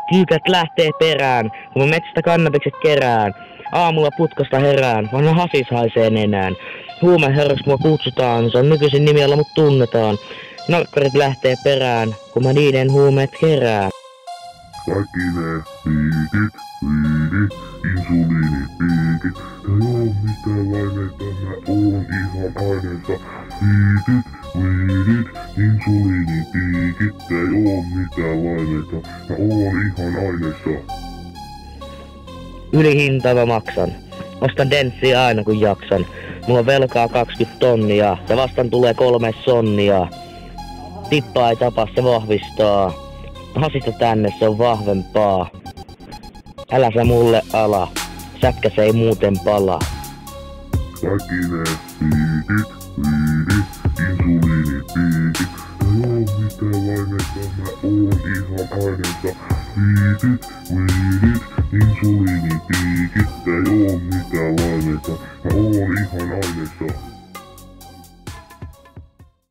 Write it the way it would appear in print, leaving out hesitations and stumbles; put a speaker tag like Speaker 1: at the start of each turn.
Speaker 1: Kyykät lähtee perään, kun mä metsästä kannabikset kerään. Aamulla putkasta herään, vanha hasis haisee nenään. Huumeherraksi mua kutsutaan, se on nykyisin nimi, jolla mut tunnetaan. Narkkarit lähtee perään, kun mä niiden huumeet kerään.
Speaker 2: Kaikki ne piikit, viinit, insuliinipiikit. Ei oo mitään laineita, mä oon ihan aineessa. Piikit, viinit, insuliinipiikit. Ei oo mitään laineita, mä oon ihan aineessa.
Speaker 1: Ylihintaa mä maksan. Ostan denssiä aina kun jaksan. Mulla on velkaa 20 tonnia ja vastaan tulee 3 sonnia. Tippaa ei tapa, se vahvistaa. Hasista tänne, se on vahvempaa. Älä sä mulle ala, sätkä se ei muuten pala.
Speaker 2: Kaikki ne piikit, viinit, insuliinipiikit. Ei oo mitään laineita, mä oon ihan aineessa. Piikit, viinit, insuliinipiikit. Ei oo mitään laineita, mä oon ihan aineessa.